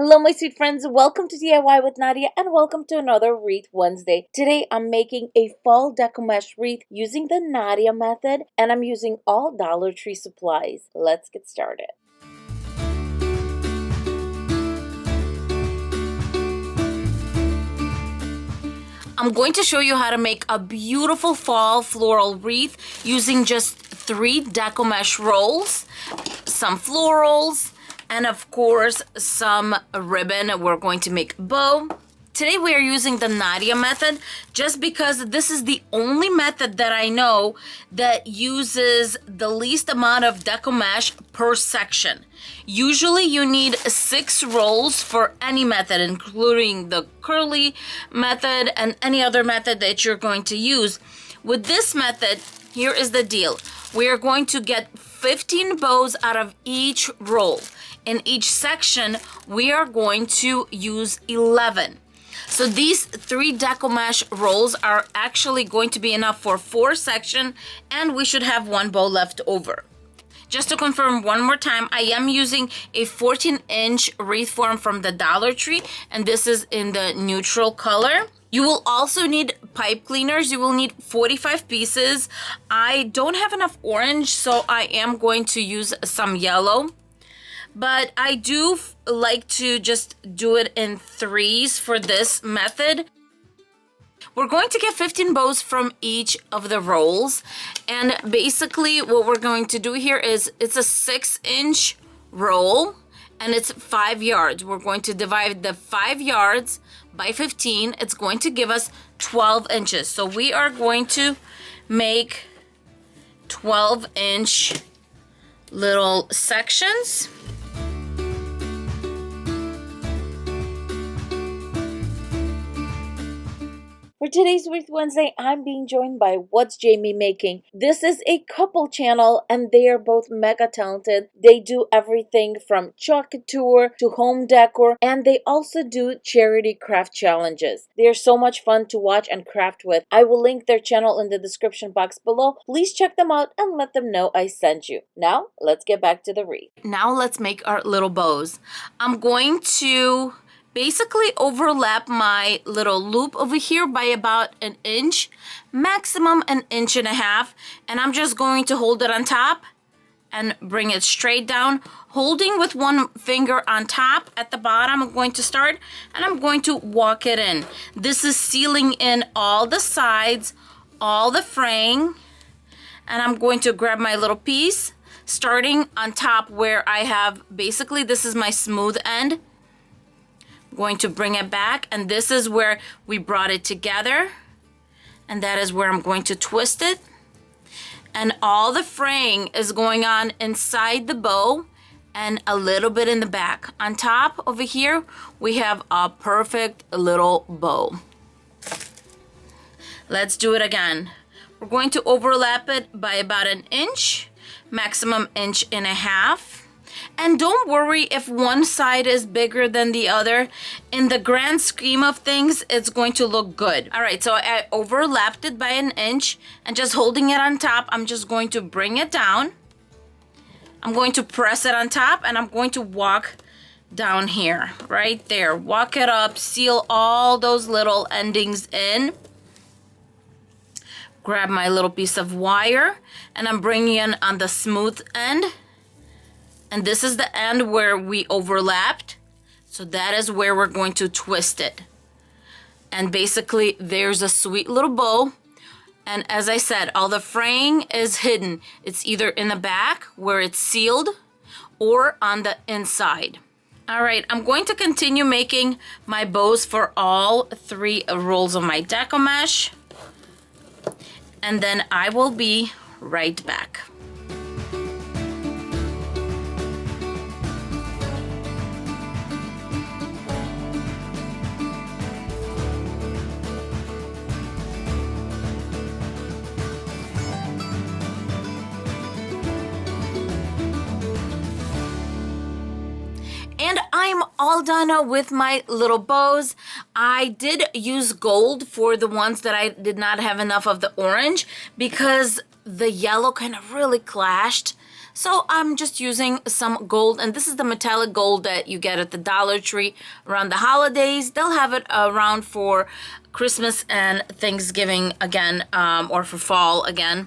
Hello, my sweet friends. Welcome to DIY with Nadia and welcome to another Wreath Wednesday. Today, I'm making a Fall Deco Mesh wreath using the Nadia method, and I'm using all Dollar Tree supplies. Let's get started. I'm going to show you how to make a beautiful fall floral wreath using just 3 Deco Mesh rolls, some florals, and of course some ribbon. We're going to make a bow. Today we are using the Nadia method just because this is the only method that I know that uses the least amount of Deco Mesh per section. Usually you need 6 rolls for any method, including the curly method and any other method that you're going to use. With this method, here is the deal. We are going to get 15 bows out of each roll. In each section, we are going to use 11. So these 3 Deco Mesh rolls are actually going to be enough for 4 sections, and we should have 1 bow left over. Just to confirm one more time, I am using a 14-inch wreath form from the Dollar Tree, and this is in the neutral color. You will also need pipe cleaners. You will need 45 pieces. I don't have enough orange, so I am going to use some yellow. But I do like to just do it in 3s for this method. We're going to get 15 bows from each of the rolls. And basically what we're going to do here is it's a 6-inch roll and it's 5 yards. We're going to divide the 5 yards by 15. It's going to give us 12 inches. So we are going to make 12-inch little sections. For today's Wreath Wednesday, I'm being joined by What's Jamie Making. This is a couple channel and they are both mega talented. They do everything from chalk couture to home decor, and they also do charity craft challenges. They are so much fun to watch and craft with. I will link their channel in the description box below. Please check them out and let them know I sent you. Now, let's get back to the wreath. Now let's make our little bows. I'm going to basically overlap my little loop over here by about 1 inch, maximum 1.5 inches, and I'm just going to hold it on top and bring it straight down, holding with one finger on top. At the bottom I'm going to start and I'm going to walk it in. This is sealing in all the sides, all the fraying, and I'm going to grab my little piece starting on top where I have basically this is my smooth end. Going to bring it back, and this is where we brought it together, and that is where I'm going to twist it, and all the fraying is going on inside the bow and a little bit in the back. On top over here we have a perfect little bow. Let's do it again. We're going to overlap it by about 1 inch, maximum 1.5 inches. And don't worry if one side is bigger than the other. In the grand scheme of things, it's going to look good. All right, so I overlapped it by 1 inch, and just holding it on top, I'm just going to bring it down. I'm going to press it on top, and I'm going to walk down here, right there. Walk it up, seal all those little endings in. Grab my little piece of wire, and I'm bringing it on the smooth end. And this is the end where we overlapped. So that is where we're going to twist it. And basically there's a sweet little bow. And as I said, all the fraying is hidden. It's either in the back where it's sealed or on the inside. All right, I'm going to continue making my bows for all 3 rolls of my Deco Mesh. And then I will be right back. And I'm all done with my little bows. I did use gold for the ones that I did not have enough of the orange because the yellow kind of really clashed. So I'm just using some gold, and this is the metallic gold that you get at the Dollar Tree around the holidays. They'll have it around for Christmas and Thanksgiving again, or for fall again.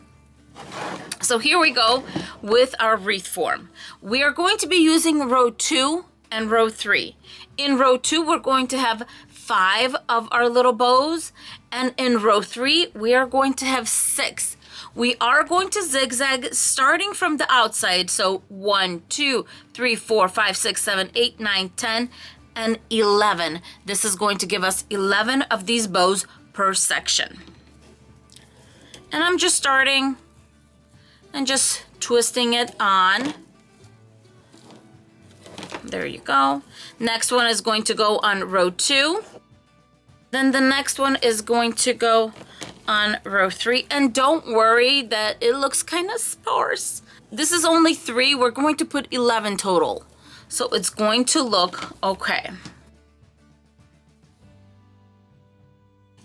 So here we go with our wreath form. We are going to be using row 2 and row 3. In row 2, we're going to have 5 of our little bows, and in row 3, we are going to have 6. We are going to zigzag starting from the outside. So 1, 2, 3, 4, 5, 6, 7, 8, 9, 10, and 11. This is going to give us 11 of these bows per section. And I'm just starting and just twisting it on. There you go. Next one is going to go on row 2. Then the next one is going to go on row 3. And don't worry that it looks kind of sparse. This is only 3. We're going to put 11 total. So it's going to look okay.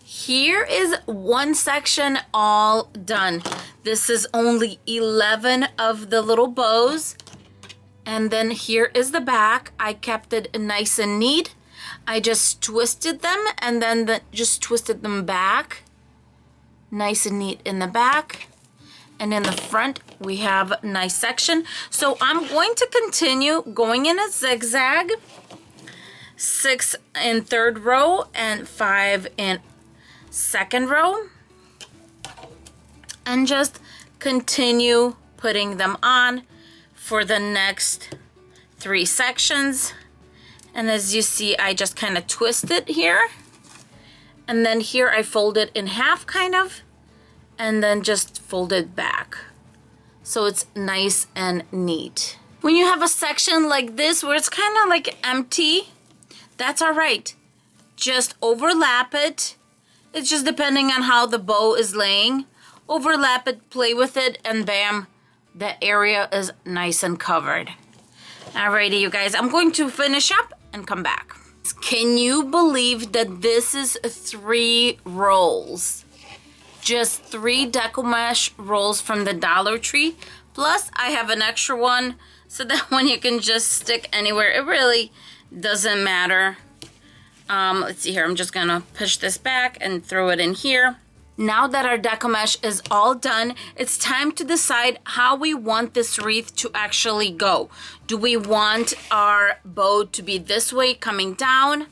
Here is one section all done. This is only 11 of the little bows. And then here is the back. I kept it nice and neat. I just twisted them and then just twisted them back. Nice and neat in the back. And in the front, we have a nice section. So I'm going to continue going in a zigzag. 6 in third row and 5 in second row. And just continue putting them on for the next 3 sections. And as you see, I just kind of twist it here. And then here I fold it in half kind of. And then just fold it back. So it's nice and neat. When you have a section like this where it's kind of like empty, that's all right. Just overlap it. It's just depending on how the bow is laying. Overlap it, play with it, and bam, the area is nice and covered. Alrighty, you guys, I'm going to finish up and come back. Can you believe that this is 3 rolls? Just 3 Deco Mesh rolls from the Dollar Tree. Plus, I have an extra one so that one you can just stick anywhere. It really doesn't matter. Let's see here. I'm just gonna push this back and throw it in here. Now that our Deco Mesh is all done, it's time to decide how we want this wreath to actually go. Do we want our bow to be this way coming down?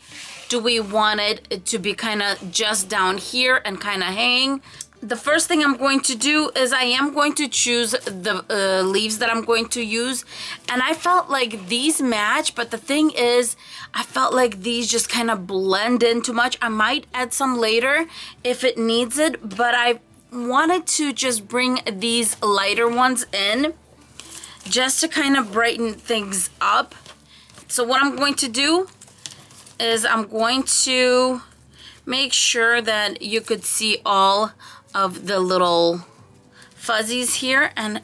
Do we want it to be kind of just down here and kind of hang? The first thing I'm going to do is I am going to choose the leaves that I'm going to use. And I felt like these match, but the thing is, I felt like these just kind of blend in too much. I might add some later if it needs it, but I wanted to just bring these lighter ones in just to kind of brighten things up. So what I'm going to do is I'm going to make sure that you could see all of the little fuzzies here, and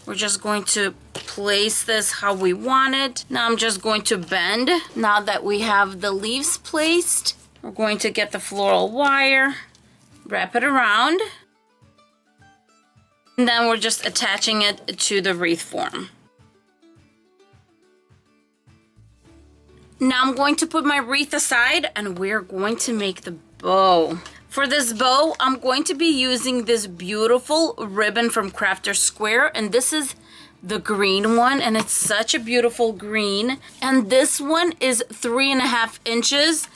we're just going to place this how we want it. Now I'm just going to bend. Now that we have the leaves placed, we're going to get the floral wire, wrap it around, and then we're just attaching it to the wreath form. Now I'm going to put my wreath aside and we're going to make the bow. For this bow, I'm going to be using this beautiful ribbon from Crafter Square, and this is the green one, and it's such a beautiful green. And this one is 3.5 inches.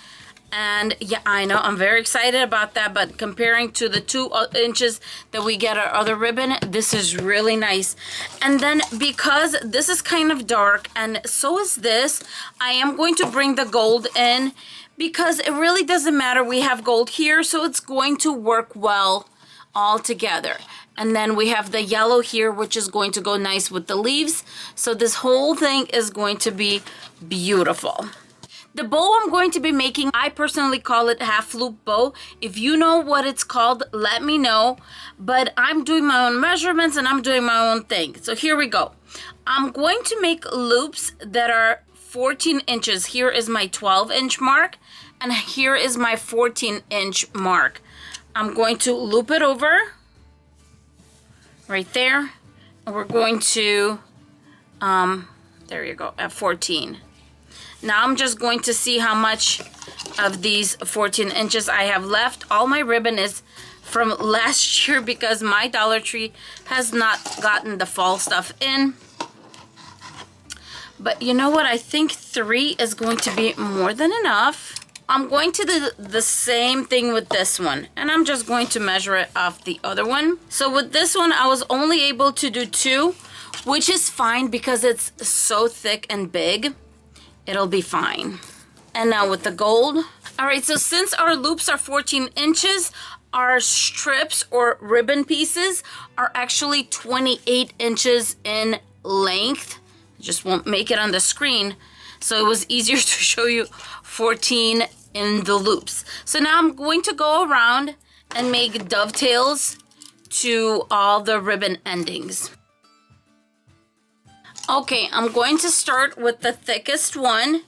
And yeah, I know, I'm very excited about that, but comparing to the 2 inches that we get our other ribbon, this is really nice. And then because this is kind of dark and so is this, I am going to bring the gold in because it really doesn't matter. We have gold here, so it's going to work well all together. And then we have the yellow here, which is going to go nice with the leaves. So this whole thing is going to be beautiful. The bow I'm going to be making, I personally call it half loop bow. If you know what it's called, let me know. But I'm doing my own measurements and I'm doing my own thing. So here we go. I'm going to make loops that are 14 inches. Here is my 12-inch mark and here is my 14-inch mark. I'm going to loop it over right there. And we're going to There you go, at 14. Now I'm just going to see how much of these 14 inches I have left. All my ribbon is from last year because my Dollar Tree has not gotten the fall stuff in. But you know what? I think 3 is going to be more than enough. I'm going to do the same thing with this one. And I'm just going to measure it off the other one. So with this one, I was only able to do 2, which is fine because it's so thick and big. It'll be fine. And now with the gold. All right, so since our loops are 14 inches, our strips or ribbon pieces are actually 28 inches in length. Just won't make it on the screen, so it was easier to show you 14 in the loops. So now I'm going to go around and make dovetails to all the ribbon endings. Okay, I'm going to start with the thickest one,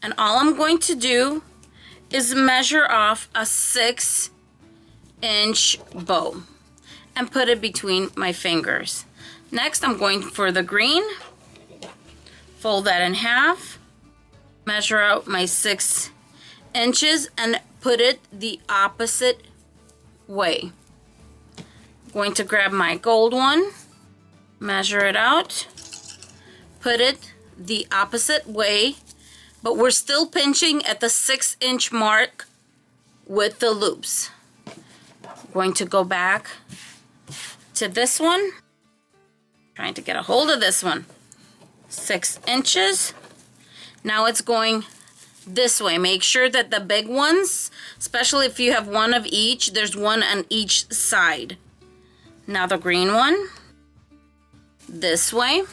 and all I'm going to do is measure off a 6-inch bow and put it between my fingers. Next, I'm going for the green. Fold that in half, measure out my 6 inches and put it the opposite way. I'm going to grab my gold one, measure it out, put it the opposite way, but we're still pinching at the 6-inch mark with the loops. I'm going to go back to this one, trying to get a hold of this one. 6 inches. Now it's going this way. Make sure that the big ones, especially if you have one of each, there's one on each side. Now the green one, this way.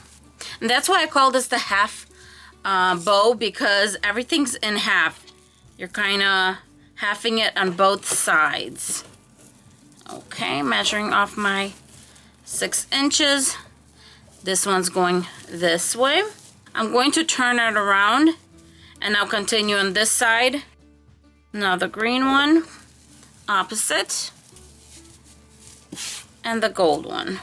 And that's why I call this the half bow, because everything's in half. You're kind of halving it on both sides. Okay, measuring off my 6 inches. This one's going this way. I'm going to turn it around and I'll continue on this side. Now the green one, opposite, and the gold one.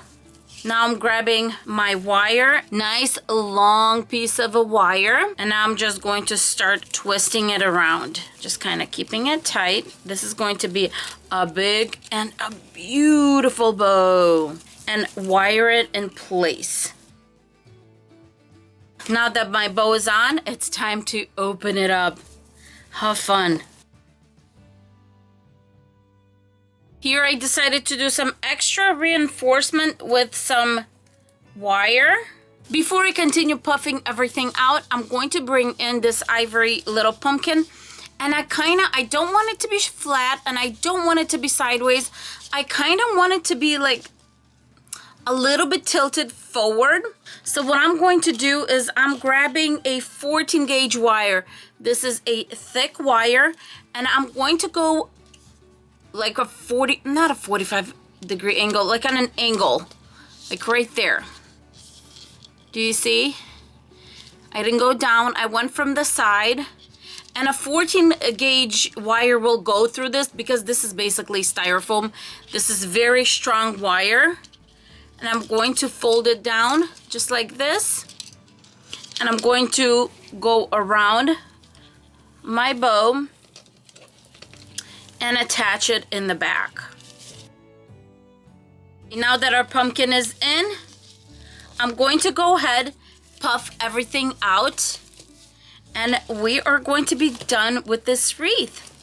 Now I'm grabbing my wire, nice long piece of a wire, and now I'm just going to start twisting it around, just kind of keeping it tight. This is going to be a big and a beautiful bow, and wire it in place. Now that my bow is on, it's time to open it up. How fun. Here I decided to do some extra reinforcement with some wire. Before I continue puffing everything out, I'm going to bring in this ivory little pumpkin. And I don't want it to be flat and I don't want it to be sideways. I kind of want it to be like a little bit tilted forward. So what I'm going to do is I'm grabbing a 14 gauge wire. This is a thick wire, and I'm going to go like a 40, not a 45-degree angle, like on an angle, like right there. Do you see? I didn't go down, I went from the side, and a 14 gauge wire will go through this because this is basically styrofoam. This is very strong wire. And I'm going to fold it down just like this. And I'm going to go around my bow and attach it in the back. Now that our pumpkin is in, I'm going to go ahead, puff everything out, and we are going to be done with this wreath.